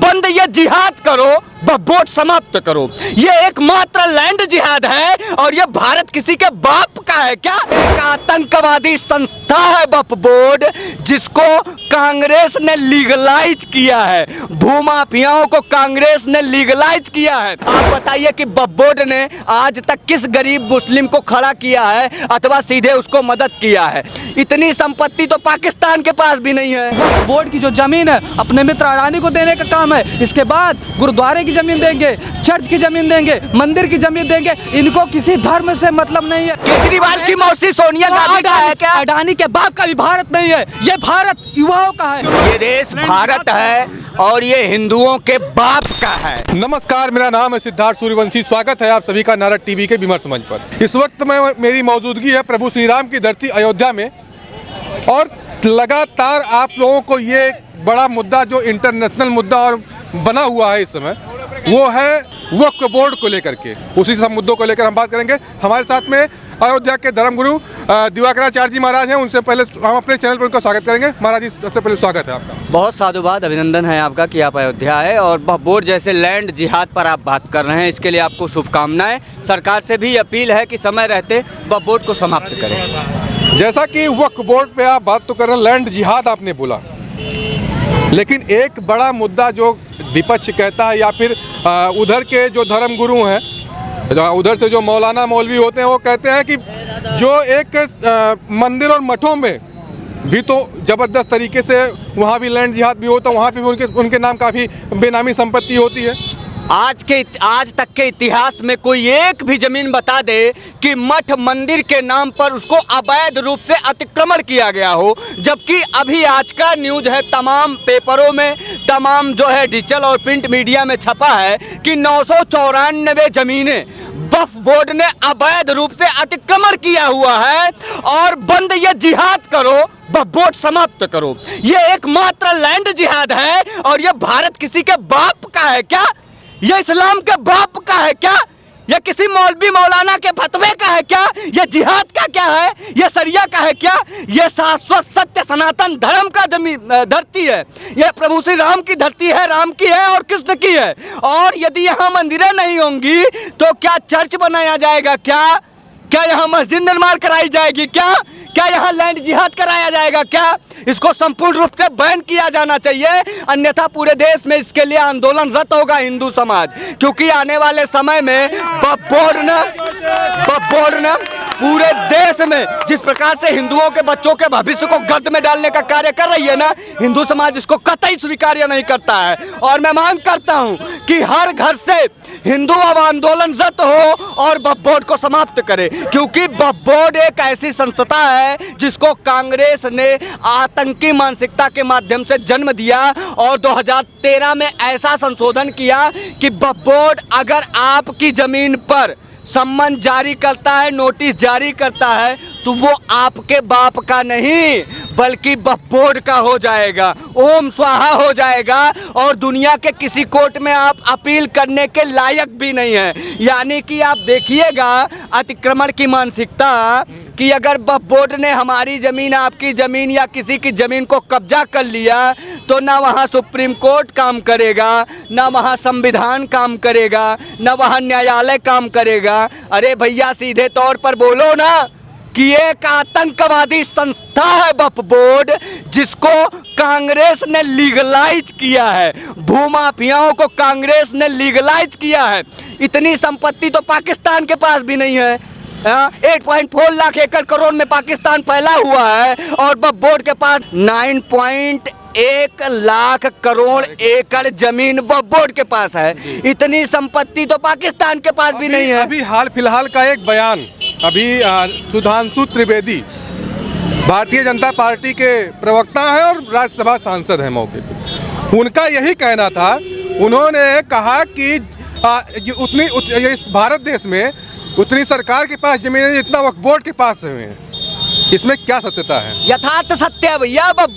बंद ये जिहाद करो, वोट समाप्त करो। ये एकमात्र लैंड जिहाद है और ये भारत किसी के बाप का है क्या? एक आतंकवादी संस्था है वक्फ बोर्ड, जिसको कांग्रेस ने लीगलाइज किया है। भूमाफियाओं को कांग्रेस ने लीगलाइज किया है। आप बताइए कि वक्फ बोर्ड ने आज तक किस गरीब मुस्लिम को खड़ा किया है अथवा सीधे उसको मदद किया है? इतनी संपत्ति तो पाकिस्तान के पास भी नहीं है। वक्फ बोर्ड की जो जमीन है अपने मित्र अडानी को देने का काम है। इसके बाद गुरुद्वारे की जमीन देंगे, चर्च की जमीन देंगे, मंदिर की जमीन देंगे। इनको किसी धर्म से मतलब नहीं है। केजरीवाल की मौसी सोनिया गांधी का है क्या? अडानी के बाप का भी भारत नहीं है, ये भारत युवाओं का है। ये देश भारत है और ये हिंदुओं के बाप का है। नमस्कार, मेरा नाम है सिद्धार्थ सूर्यवंशी। स्वागत है आप सभी का नारद टीवी के विमर्श मंच पर। इस वक्त मेरी मौजूदगी है प्रभु श्री राम की धरती अयोध्या में और लगातार आप लोगों को ये बड़ा मुद्दा जो इंटरनेशनल मुद्दा और बना हुआ है इस समय, वो है वक्फ बोर्ड को लेकर के। उसी सब मुद्दों को लेकर हम बात करेंगे। हमारे साथ में अयोध्या के धर्मगुरु दिवाकराचार्य जी महाराज हैं। उनसे पहले हम अपने चैनल पर उनका स्वागत करेंगे। महाराज जी, सबसे पहले स्वागत है आपका। बहुत साधुवाद, अभिनंदन है आपका कि आप अयोध्या आए और वक्फ बोर्ड जैसे लैंड जिहाद पर आप बात कर रहे हैं। इसके लिए आपको शुभकामनाएं। सरकार से भी अपील है कि समय रहते वक्फ बोर्ड को समाप्त करें। जैसा कि वक्फ बोर्ड पे आप बात तो कर रहे हैं, लैंड जिहाद आपने बोला, लेकिन एक बड़ा मुद्दा जो विपक्ष कहता है या फिर उधर के जो धर्मगुरु हैं, उधर से जो मौलाना मौलवी होते हैं, वो कहते हैं कि जो एक मंदिर और मठों में भी तो ज़बरदस्त तरीके से वहाँ भी लैंड जिहाद भी होता है, वहाँ पे भी उनके नाम काफ़ी बेनामी संपत्ति होती है। आज तक के इतिहास में कोई एक भी जमीन बता दे कि मठ मंदिर के नाम पर उसको अवैध रूप से अतिक्रमण किया गया हो, जबकि अभी आज का न्यूज़ है, तमाम पेपरों में, तमाम जो है डिजिटल और प्रिंट मीडिया में छपा है कि 994 जमीनें वक्फ बोर्ड ने अवैध रूप से अतिक्रमण किया हुआ है। और बंद ये जिहाद करो, वक्फ बोर्ड समाप्त करो। ये एकमात्र लैंड जिहाद है और ये भारत किसी के बाप का है क्या? ये इस्लाम के बाप का है क्या? ये किसी मौलवी मौलाना के फतवे का है क्या? ये जिहाद का क्या है? ये शरिया का है क्या? ये शाश्वत सत्य सनातन धर्म का धरती है। ये प्रभु श्री राम की धरती है, राम की है और कृष्ण की है। और यदि यहाँ मंदिरें नहीं होंगी तो क्या चर्च बनाया जाएगा क्या? क्या यहाँ मस्जिद निर्माण कराई जाएगी क्या? क्या यहाँ लैंड जिहाद कराया जाएगा क्या? इसको संपूर्ण रूप से बैन किया जाना चाहिए, अन्यथा पूरे देश में इसके लिए आंदोलनरत होगा हिंदू समाज। क्योंकि आने वाले समय में वक्फ बोर्ड ने पूरे देश में जिस प्रकार से हिंदुओं के बच्चों के भविष्य को गर्द में डालने का कार्य कर रही है ना, हिंदू समाज इसको कतई स्वीकार्य नहीं करता है। और मैं मांग करता हूँ कि हर घर से हिंदू अब आंदोलनरत हो और वक्फ बोर्ड को समाप्त करे, क्योंकि वक्फ बोर्ड एक ऐसी संस्था है जिसको कांग्रेस ने आतंकी मानसिकता के माध्यम से जन्म दिया और 2013 में ऐसा संशोधन किया कि वक्फ बोर्ड अगर आपकी जमीन पर सम्मन जारी करता है, नोटिस जारी करता है, तो वो आपके बाप का नहीं बल्कि वक्फ बोर्ड का हो जाएगा, ओम स्वाहा हो जाएगा और दुनिया के किसी कोर्ट में आप अपील करने के लायक भी नहीं है। यानी कि आप देखिएगा अतिक्रमण की मानसिकता कि अगर वक्फ बोर्ड ने हमारी ज़मीन, आपकी ज़मीन या किसी की ज़मीन को कब्जा कर लिया तो ना वहाँ सुप्रीम कोर्ट काम करेगा, ना वहाँ संविधान काम करेगा, ना वहाँ न्यायालय काम करेगा। अरे भैया, सीधे तौर पर बोलो ना कि एक आतंकवादी संस्था है वक्फ बोर्ड, जिसको कांग्रेस ने लीगलाइज किया है। भूमाफियाओं को कांग्रेस ने लीगलाइज किया है। इतनी संपत्ति तो पाकिस्तान के पास भी नहीं है। 8.4 लाख एकड़ करोड़ में पाकिस्तान फैला हुआ है और वक्फ बोर्ड के पास 9.1 लाख करोड़ एकड़ जमीन वक्फ बोर्ड के पास है। इतनी संपत्ति तो पाकिस्तान के पास भी नहीं है। अभी हाल फिलहाल का एक बयान, अभी सुधांशु त्रिवेदी भारतीय जनता पार्टी के प्रवक्ता हैं और राज्यसभा सांसद हैं मौके पे, उनका यही कहना था। उन्होंने कहा कि इस भारत देश में उतनी सरकार के पास जमीन है जितना वक्फ बोर्ड के पास है। इसमें क्या सत्यता है? यथार्थ सत्य है भैया। वक्फ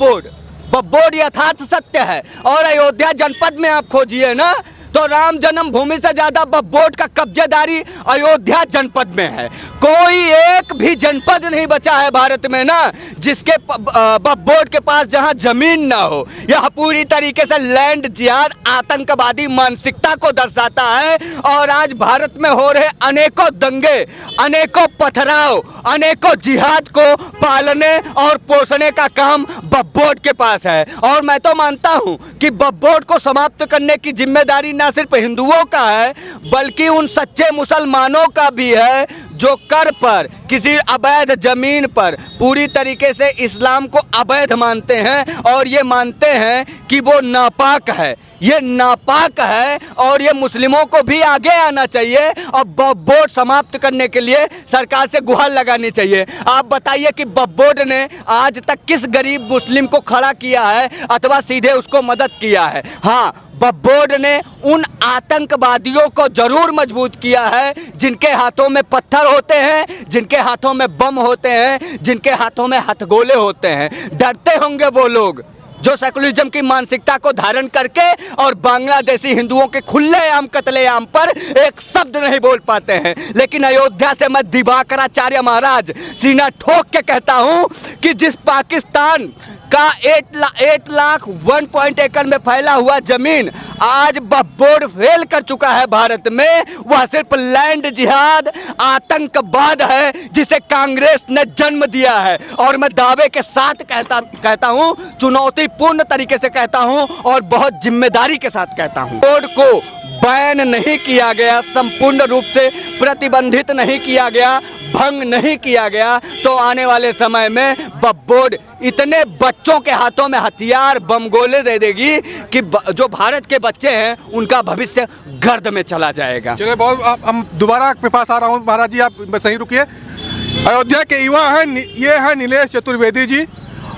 बोर्ड यथार्थ सत्य है। और अयोध्या जनपद में आप खोजिए ना तो राम जन्मभूमि से ज्यादा वक्फ बोर्ड का कब्जेदारी अयोध्या जनपद में है। कोई एक भी जनपद नहीं बचा है भारत में ना जिसके वक्फ बोर्ड के पास जहां जमीन ना हो। यह पूरी तरीके से लैंड जिहाद आतंकवादी मानसिकता को दर्शाता है। और आज भारत में हो रहे अनेकों दंगे, अनेकों पथराव, अनेकों जिहाद को पालने और पोषने का काम वक्फ बोर्ड के पास है। और मैं तो मानता हूं कि वक्फ बोर्ड को समाप्त करने की जिम्मेदारी ना सिर्फ हिंदुओं का है बल्कि उन सच्चे मुसलमानों का भी है जो कर पर किसी अवैध जमीन पर पूरी तरीके से इस्लाम को अवैध मानते हैं और ये मानते हैं कि वो नापाक है, ये नापाक है। और ये मुस्लिमों को भी आगे आना चाहिए और वक्फ बोर्ड समाप्त करने के लिए सरकार से गुहार लगानी चाहिए। आप बताइए कि वक्फ बोर्ड ने आज तक किस गरीब मुस्लिम को खड़ा किया है अथवा सीधे उसको मदद किया है। हाँ, वक्फ बोर्ड ने उन आतंकवादियों को जरूर मजबूत किया है जिनके हाथों में पत्थर होते हैं, जिनके हाथों में बम होते हैं, जिनके हाथों में हथगोले होते हैं। डरते होंगे वो लोग जो सेकुलरिज्म की मानसिकता को धारण करके और बांग्लादेशी हिंदुओं के खुलेआम कत्लेआम पर एक शब्द नहीं बोल पाते हैं। लेकिन अयोध्या से मैं दिवाकराचार्य महाराज सीना ठोक के कहता हूं कि जिस पाकिस्तान का 8 लाख 1 पॉइंट एकड़ में फैला हुआ जमीन आज वक्फ बोर्ड फेल कर चुका है भारत में, वह सिर्फ लैंड जिहाद आतंकवाद है जिसे कांग्रेस ने जन्म दिया है। और मैं दावे के साथ कहता हूं, चुनौतीपूर्ण तरीके से कहता हूं और बहुत जिम्मेदारी के साथ कहता हूं, बोर्ड को बैन नहीं किया गया, संपूर्ण रूप से प्रतिबंधित नहीं किया गया, भंग नहीं किया गया तो आने वाले समय में वक्फ बोर्ड इतने बच्चों के हाथों में हथियार बम गोले दे देगी कि जो भारत के बच्चे हैं उनका भविष्य गर्द में चला जाएगा। चलिए, बहुत हम दोबारा आपके पास आ रहा हूँ। महाराज जी, आप सही रुकिए। अयोध्या के युवा हैं, ये हैं नीलेश चतुर्वेदी जी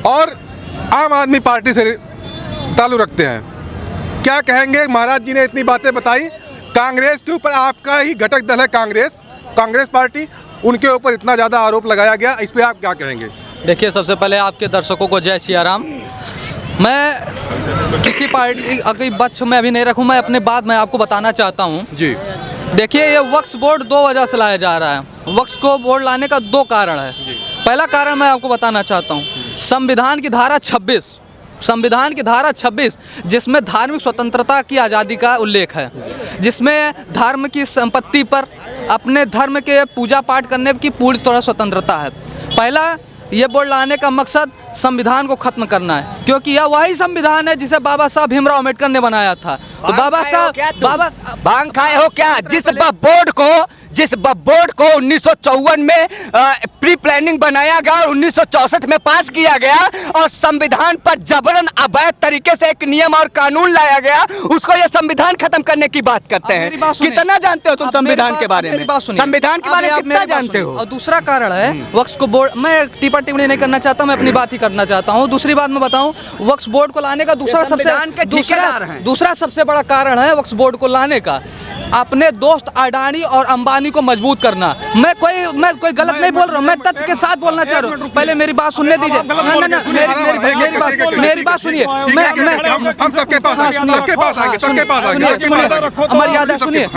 और आम आदमी पार्टी से ताल्लुक़ रखते हैं। क्या कहेंगे? महाराज जी ने इतनी बातें बताई, कांग्रेस के ऊपर आपका ही घटक दल है कांग्रेस पार्टी, उनके ऊपर इतना ज़्यादा आरोप लगाया गया, इस पे आप क्या कहेंगे? देखिए, सबसे पहले आपके दर्शकों को जय सिया राम। मैं किसी पार्टी अगर पक्ष में अभी नहीं रखूँ, मैं अपने बात में आपको बताना चाहता हूँ जी। देखिए, ये वक्फ बोर्ड 2 वजह से लाया जा रहा है। वक्फ को बोर्ड लाने का 2 कारण है। पहला कारण मैं आपको बताना चाहता हूँ, संविधान की धारा 26 जिसमें धार्मिक स्वतंत्रता की आज़ादी का उल्लेख है, जिसमें धर्म की संपत्ति पर अपने धर्म के पूजा पाठ करने की पूरी तरह स्वतंत्रता है। पहला, ये बोर्ड लाने का मकसद संविधान को खत्म करना है, क्योंकि यह वही संविधान है जिसे बाबा साहब भीमराव अम्बेडकर ने बनाया था। तो भांग खाए हो क्या? जिस वक्फ बोर्ड को 1954 में प्री प्लानिंग बनाया गया और 1964 में पास किया गया और संविधान पर जबरन अवैध तरीके से एक नियम और कानून लाया गया, उसको ये संविधान खत्म करने की बात करते हैं। कितना जानते हो तुम संविधान के बारे में? संविधान के बारे में कितना जानते हो? और दूसरा कारण है वक्फ को बोर्ड, मैं टिप्पणी टिप्पणी नहीं करना चाहता, मैं अपनी बात ही करना चाहता हूँ। दूसरी बात मैं बताऊँ, वक्फ बोर्ड को लाने का दूसरा सबसे बड़ा कारण है वक्फ बोर्ड को लाने का अपने दोस्त अडानी और अंबानी को मजबूत करना। मैं कोई गलत नहीं बोल रहा हूँ, मैं तथ्य के साथ बोलना चाह रहा हूँ। पहले मेरी बात सुनने दीजिए। मेरी बात सुनिए। मर्यादा सुनिए,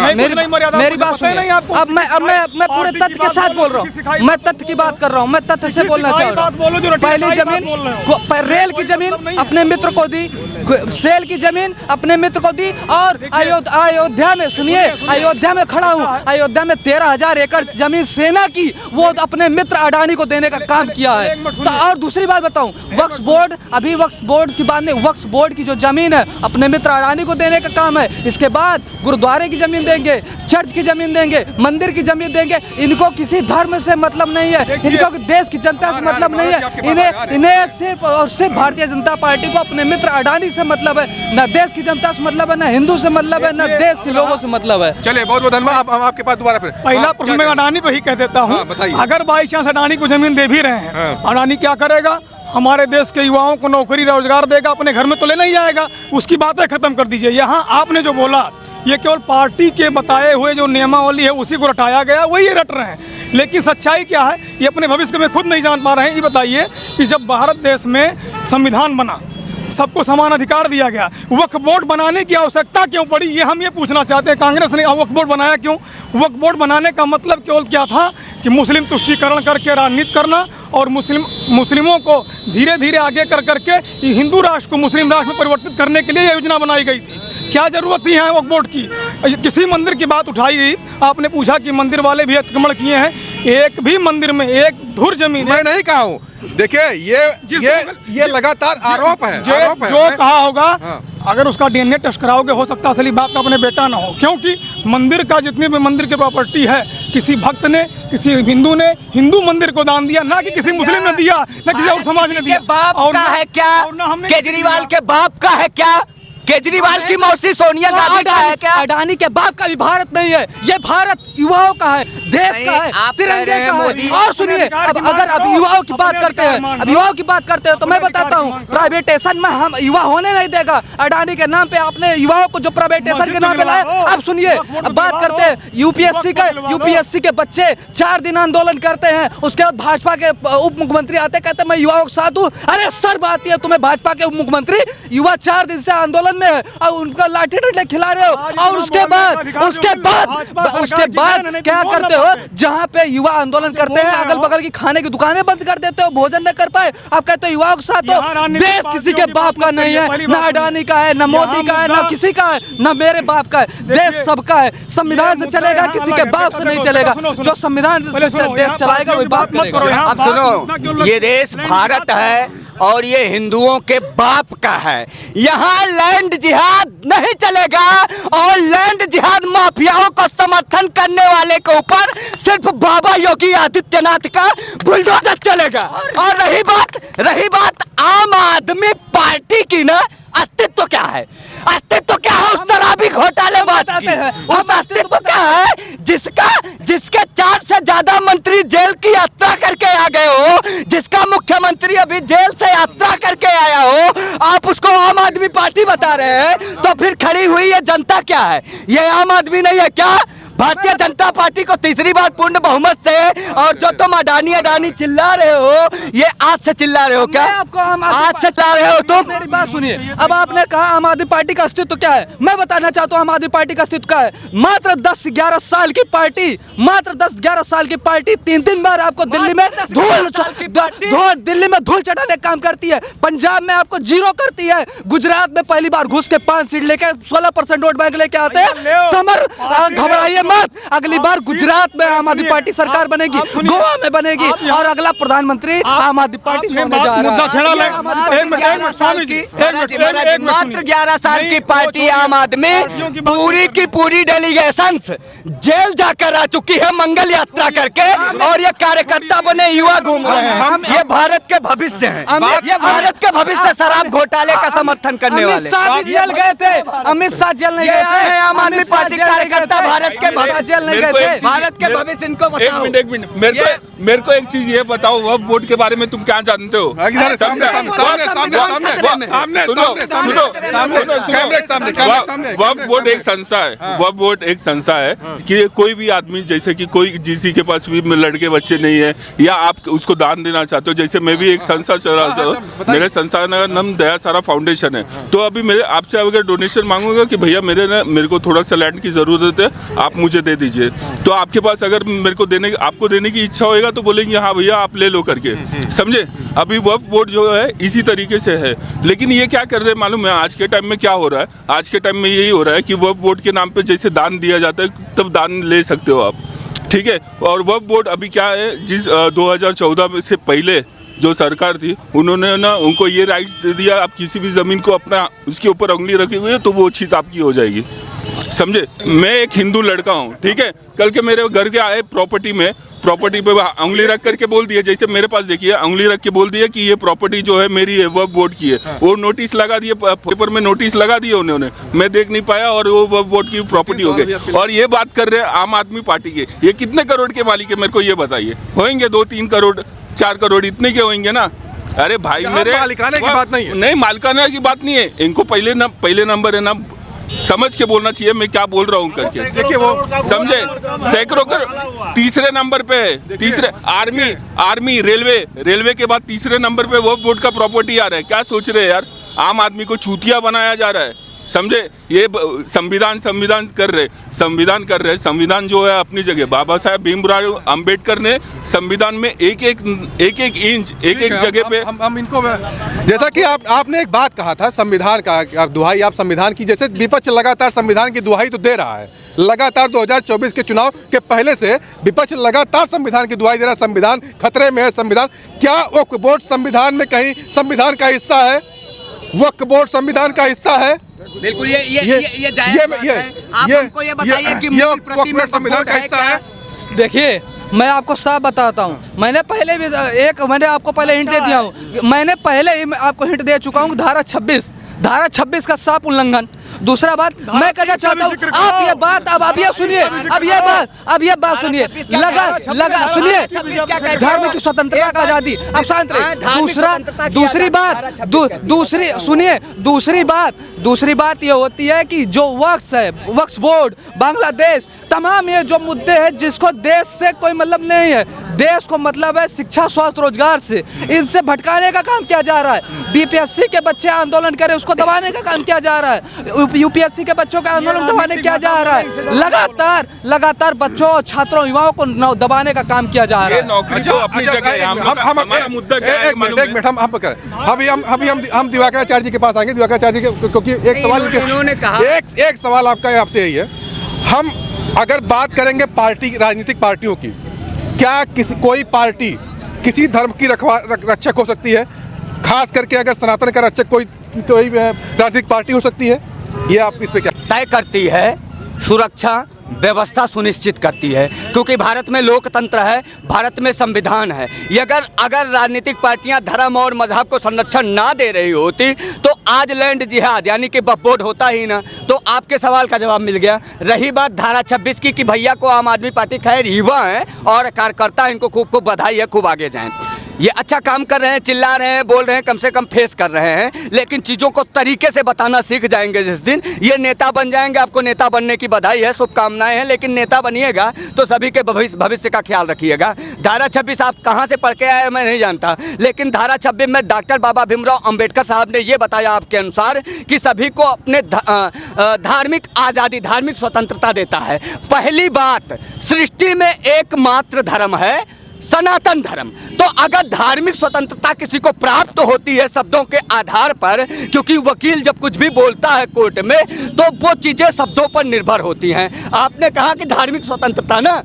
मेरी बात सुनिए। अब मैं पूरे तथ्य के साथ बोल रहा हूँ, मैं तथ्य की बात कर रहा हूँ, मैं तथ्य से बोलना चाह रहा हूँ। पहली जमीन रेल की जमीन अपने मित्र को दी, सेल की जमीन अपने मित्र को दी और अयोध्या में, सुनिए, अयोध्या में खड़ा हूँ, अयोध्या में 13,000 एकड़ जमीन सेना की वो अपने मित्र अडानी को देने का काम किया है। तो और दूसरी बात बताऊं, वक्फ बोर्ड, अभी वक्फ बोर्ड की बात नहीं, वक्फ बोर्ड की जो जमीन है अपने मित्र अडानी को देने का काम है। इसके बाद गुरुद्वारे की जमीन देंगे, चर्च की जमीन देंगे, मंदिर की जमीन देंगे। इनको किसी धर्म से मतलब नहीं है, इनको देश की जनता से मतलब नहीं है। इन्हें सिर्फ और सिर्फ भारतीय जनता पार्टी को अपने मित्र अडानी से मतलब है, न देश की जनता से मतलब है, न हिंदू से मतलब है, न देश के लोगों से मतलब है। चलिए, बहुत बहुत धन्यवाद। हम आपके पास दोबारा फिर पहला प्रश्न मैं अडानी पे ही कह देता हूँ। अगर बाई चांस अडानी को जमीन दे भी रहे हैं, अडानी क्या करेगा? हमारे देश के युवाओं को नौकरी रोजगार देगा, अपने घर में तो ले नहीं जाएगा। उसकी बातें खत्म कर दीजिए। यहाँ आपने जो बोला ये केवल पार्टी के बताए हुए जो नियमावली है उसी को रटाया गया, वही ये रट रहे हैं। लेकिन सच्चाई क्या है ये अपने भविष्य में खुद नहीं जान पा रहे हैं। ये बताइए कि जब भारत देश में संविधान बना सबको समान अधिकार दिया गया। वक्फ बोर्ड बनाने की आवश्यकता क्यों पड़ी, ये हम ये पूछना चाहते हैं। कांग्रेस ने वक्फ बोर्ड बनाया क्यों? वक्फ बोर्ड बनाने का मतलब केवल क्या था कि मुस्लिम तुष्टीकरण करके राजनीति करना और मुस्लिमों को धीरे धीरे आगे कर करके हिंदू राष्ट्र को मुस्लिम राष्ट्र में परिवर्तित करने के लिए योजना बनाई गई थी। क्या जरूरत थी यहाँ वक्फ बोर्ड की? किसी मंदिर की बात उठाई गई, आपने पूछा कि मंदिर वाले भी अतिक्रमण किए हैं। एक भी मंदिर में एक धुर जमीन मैं नहीं कहा हूँ, देखिए ये लगातार आरोप है, जो कहा होगा। अगर उसका डीएनए टेस्ट कराओगे, हो सकता है असली बाप का अपने बेटा ना हो, क्योंकि मंदिर का जितनी भी मंदिर की प्रॉपर्टी है किसी भक्त ने, किसी हिंदू ने हिंदू मंदिर को दान दिया, ना कि किसी मुस्लिम ने दिया, ना किसी और समाज ने दिया। बाप का है क्या? केजरीवाल के बाप का है क्या? केजरीवाल की मौसी सोनिया गांधी का है क्या? अडानी के बाप का भी भारत नहीं है, ये भारत युवाओं का है, देश का है, तिरंगे का है। और सुनिए, अब अगर अब युवाओं की बात करते हैं, अब युवाओं की बात करते हैं तो मैं बताता हूँ, प्राइवेटेशन में हम युवा होने नहीं देगा। अडानी के नाम पे आपने युवाओं को जो प्राइवेटेशन के नाम पे लाया। अब सुनिए, अब बात करते हैं यूपीएससी के बच्चे 4 दिन आंदोलन करते हैं, उसके बाद भाजपा के उप मुख्यमंत्री आते कहते मैं युवाओं के साथ हूँ। अरे सर बात है, तुम्हें भाजपा के उप मुख्यमंत्री युवा 4 दिन से आंदोलन में है और उनका लाठी डंडे खिला रहे हो, और उसके बाद क्या करते हो? जहां पे युवा आंदोलन करते हैं, अगल बगल की खाने की दुकानें बंद कर देते हो, भोजन न कर पाए, आप कहते हो युवाओं के साथ हो। देश किसी के बाप का नहीं है, ना अडानी का है, ना मोदी का है, ना किसी का है, ना मेरे बाप का है। देश सबका है, संविधान से चलेगा, किसी के बाप से नहीं चलेगा। जो संविधान से देश चलाएगा वही बाप करेगा। अब सुनो, ये देश भारत है और ये हिंदुओं के बाप का है। यहाँ लैंड जिहाद नहीं चलेगा और लैंड जिहाद माफियाओं को समर्थन करने वाले के ऊपर सिर्फ बाबा योगी आदित्यनाथ का बुलडोजर चलेगा। और रही बात आम आदमी पार्टी की ना, अस्तित्व क्या है? अस्तित्व क्या है उस शराबी घोटालेबाज की? उस अस्तित्व क्या है जिसके 4 से ज्यादा मंत्री जेल की यात्रा करके आ गए हो, जिसका मुख्यमंत्री अभी जेल से यात्रा करके आया हो, आप उसको आम आदमी पार्टी बता रहे हैं? तो फिर खड़ी हुई ये जनता क्या है? ये आम आदमी नहीं है क्या? भारतीय जनता पार्टी को तीसरी बार पूर्ण बहुमत से, और जो तुम अडानी चिल्ला रहे हो, ये आज से चिल्ला रहे हो क्या? आपको आज से चिल्ला रहे हो तुम? मेरी बात सुनिए, अब आपने कहा आम आदमी पार्टी का अस्तित्व क्या है, मैं बताना चाहता हूँ आम आदमी पार्टी का अस्तित्व क्या है। मात्र 10-11 साल की पार्टी, मात्र 10-11 साल की पार्टी 3 बार आपको दिल्ली में धूल चटाने का काम करती है, पंजाब में आपको 0 करती है, गुजरात में पहली बार घुस के 5 सीट लेके 16% वोट बैंक लेके आते हैं। समर घबराइए मत, अगली बार गुजरात में आम आदमी पार्टी सरकार बनेगी, गोवा में बनेगी, और अगला प्रधानमंत्री आम आदमी पार्टी होने जा रहा है। मात्र 11 साल की पार्टी आम आदमी पूरी की पूरी डेलीगेशन जेल जाकर आ चुकी है मंगल यात्रा करके, और ये कार्यकर्ता बने युवा घूम रहे हैं। ये भारत के भविष्य हैं, ये भारत के भविष्य शराब घोटाले का समर्थन करने वाले। अमित शाह जेल गए थे, अमित शाह जेल नहीं गए थे। आम आदमी पार्टी कार्यकर्ता भारत के जेल नहीं गए थे। भारत के भविष्य इनको बताओ। एक मिनट मेरे को एक चीज ये बताओ, वक्फ बोर्ड के बारे में तुम क्या जानते हो? वक्फ बोर्ड एक संस्था है, वक्फ बोर्ड एक संस्था है कि कोई भी आदमी, जैसे कि कोई जिसी के पास भी लड़के बच्चे नहीं है या आप उसको दान देना चाहते हो, जैसे मैं भी एक संस्था चला रहा हूँ, मेरे संस्था का नाम दया सारा फाउंडेशन है। तो अभी मेरे आपसे अगर डोनेशन मांगूंगा कि भैया मेरे को थोड़ा सा लैंड की जरूरत है, आप मुझे दे दीजिए, तो आपके पास अगर मेरे को आपको देने की इच्छा होएगा तो बोलेंगे हाँ भैया आप ले लो करके, समझे? अभी वक्फ बोर्ड जो है इसी तरीके से है, लेकिन ये क्या कर रहे हैं मालूम है? आज के टाइम में क्या हो रहा है? आज के टाइम में यही हो रहा है कि वक्फ बोर्ड के नाम पे जैसे दान दिया जाता है तब दान ले सकते हो आप, ठीक है? और वक्फ बोर्ड अभी क्या है, जिस 2014 में से पहले जो सरकार थी उन्होंने ना उनको ये राइट्स दे दिया, आप किसी भी जमीन को अपना उसके ऊपर उंगली रखी हुई है तो वो चीज़ आपकी हो जाएगी, समझे? मैं एक हिंदू लड़का हूँ, ठीक है? कल के मेरे घर के आए प्रॉपर्टी पे उंगली रख करके बोल दिया, जैसे मेरे पास देखिए उंगली रख के बोल दिया कि ये प्रॉपर्टी जो है मेरी है, वक्फ बोर्ड की है। वो नोटिस लगा दिए, पेपर में नोटिस लगा दिए उन्होंने, मैं देख नहीं पाया और वो वक्फ बोर्ड की प्रॉपर्टी हो गई। और ये बात कर रहे हैं आम आदमी पार्टी के, ये कितने करोड़ के मालिक है मेरे को ये बताइए? होंगे 2-3 करोड़ 4 करोड़ इतने के होंगे ना? अरे भाई मेरे मालिकाने की बात नहीं है, नहीं मालिकाना की बात नहीं है, इनको पहले नंबर है ना, समझ के बोलना चाहिए मैं क्या बोल रहा हूँ करके, देखिए वो समझे? सैकड़ों करोड़ तीसरे नंबर पे है, तीसरे आर्मी रेलवे के बाद तीसरे नंबर पे वक्फ बोर्ड का प्रॉपर्टी आ रहा है। क्या सोच रहे हैं यार? आम आदमी को चूतिया बनाया जा रहा है, समझे। ये संविधान कर रहे, संविधान जो है अपनी जगह। बाबा साहेब भीमराव अंबेडकर ने संविधान में एक एक इंच एक जगह पे हम इनको, जैसा कि आपने एक बात कहा था संविधान का दुहाई, आप संविधान की, जैसे विपक्ष लगातार संविधान की दुहाई तो दे रहा है, लगातार 2024 के चुनाव के पहले से विपक्ष लगातार संविधान की दुहाई दे रहा है, संविधान खतरे में है, संविधान। क्या वक्फ बोर्ड संविधान में कहीं संविधान का हिस्सा है? वक्फ बोर्ड संविधान का हिस्सा है? बिल्कुल ये जायज बात है। आप हमको ये बताइए कि मूल प्रति में संविधान का हिस्सा है? देखिए, मैं आपको साफ बताता हूँ, मैंने पहले भी मैंने आपको पहले हिंट दे दिया हूँ, मैंने पहले ही आपको हिंट दे चुका हूँ। धारा 26 का साफ उल्लंघन। दूसरा बात मैं कहना चाहता हूँ, आप ये बात अब ये सुनिए, अब ये बात सुनिए, लगा सुनिए, धार्मिक स्वतंत्रता का आजादी, अब शांत रहिए। दूसरी बात ये होती है कि जो वक्फ बोर्ड, बांग्लादेश, तमाम ये जो मुद्दे हैं जिसको देश से कोई मतलब नहीं है, देश को मतलब है शिक्षा, स्वास्थ्य, रोजगार से, इनसे भटकाने का काम किया जा रहा है। बीपीएससी के बच्चे आंदोलन करें, उसको दबाने का काम किया जा रहा है। यूपीएससी के बच्चों का आंदोलन दबाने किया जा रहा है। लगातार बच्चों और छात्रों, युवाओं को दबाने का काम किया जा रहा है। हम दिवाकराचार्य जी के पास आएंगे। दिवाकराचार्य जी के, क्योंकि एक सवाल आपका आपसे यही है, हम अगर बात करेंगे राजनीतिक पार्टियों की, क्या कोई पार्टी किसी धर्म की रक्षक हो सकती है? खास करके अगर सनातन का रक्षक कोई राजनीतिक पार्टी हो सकती है? ये आप इस पे क्या तय करती है? सुरक्षा व्यवस्था सुनिश्चित करती है, क्योंकि भारत में लोकतंत्र है, भारत में संविधान है। ये अगर राजनीतिक पार्टियां धर्म और मजहब को संरक्षण ना दे रही होती तो आज लैंड जिहाद यानी कि वक्फ बोर्ड होता ही ना। तो आपके सवाल का जवाब मिल गया। रही बात धारा 26 की, कि भैया को आम आदमी पार्टी खैर युवा है और कार्यकर्ता, इनको खूब खूब बधाई है, खूब आगे जाएं। ये अच्छा काम कर रहे हैं, चिल्ला रहे हैं, बोल रहे हैं, कम से कम फेस कर रहे हैं, लेकिन चीज़ों को तरीके से बताना सीख जाएंगे जिस दिन, ये नेता बन जाएंगे। आपको नेता बनने की बधाई है, शुभकामनाएं हैं, लेकिन नेता बनिएगा तो सभी के भविष्य का ख्याल रखिएगा। धारा 26 आप कहाँ से पढ़ के आए मैं नहीं जानता, लेकिन धारा 26 में डॉक्टर बाबा भीमराव अंबेडकर साहब ने ये बताया आपके अनुसार कि सभी को अपने धार्मिक आज़ादी, धार्मिक स्वतंत्रता देता है। पहली बात, सृष्टि में एकमात्र धर्म है सनातन धर्म। तो अगर धार्मिक स्वतंत्रता किसी को प्राप्त होती है शब्दों के आधार पर, क्योंकि वकील जब कुछ भी बोलता है कोर्ट में तो वो चीज़ें शब्दों पर निर्भर होती हैं। आपने कहा कि धार्मिक स्वतंत्रता ना,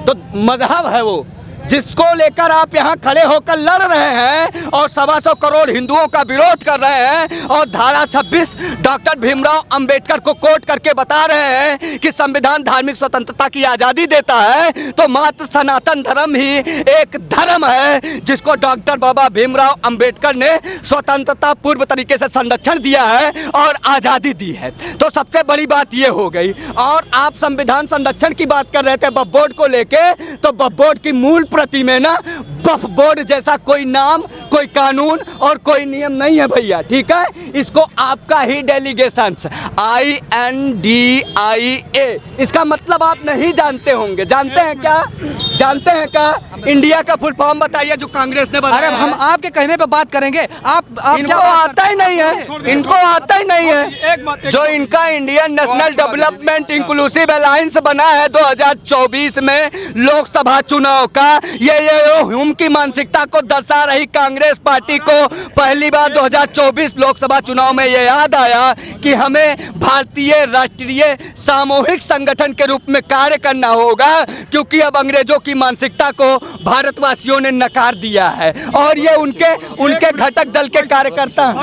तो मजहब है वो जिसको लेकर आप यहाँ खड़े होकर लड़ रहे हैं और 125 करोड़ हिंदुओं का विरोध कर रहे हैं, और धारा 26 डॉक्टर भीमराव अंबेडकर को कोट करके बता रहे हैं कि संविधान धार्मिक स्वतंत्रता की आज़ादी देता है। तो मात्र सनातन धर्म ही एक धर्म है जिसको डॉक्टर बाबा भीमराव अंबेडकर ने स्वतंत्रता पूर्व तरीके से संरक्षण दिया है और आज़ादी दी है। तो सबसे बड़ी बात ये हो गई। और आप संविधान संरक्षण की बात कर रहे थे वक्फ बोर्ड को लेके, तो वक्फ बोर्ड की मूल प्रति में ना वक्फ बोर्ड जैसा कोई नाम, कोई कानून और कोई नियम नहीं है भैया, ठीक है। इसको आपका ही डेलीगेशंस INDIA, इसका मतलब आप नहीं जानते होंगे। जानते हैं क्या? इंडिया का फुल फॉर्म बताइए जो कांग्रेस ने बनाया। अरे हम आपके कहने पे बात करेंगे, आप इनको आता ही नहीं है, जो इनका Indian national development inclusive alliance बना है 2024 में लोकसभा चुनाव का, ये ह्यूम की मानसिकता को दर्शा रही कांग्रेस पार्टी को पहली बार 2024 लोकसभा चुनाव में ये याद आया कि हमें भारतीय राष्ट्रीय सामूहिक संगठन के रूप में कार्य करना होगा, क्योंकि अब अंग्रेजों की मानसिकता को भारतवासियों ने नकार दिया है और ये उनके घटक दल के कार्यकर्ता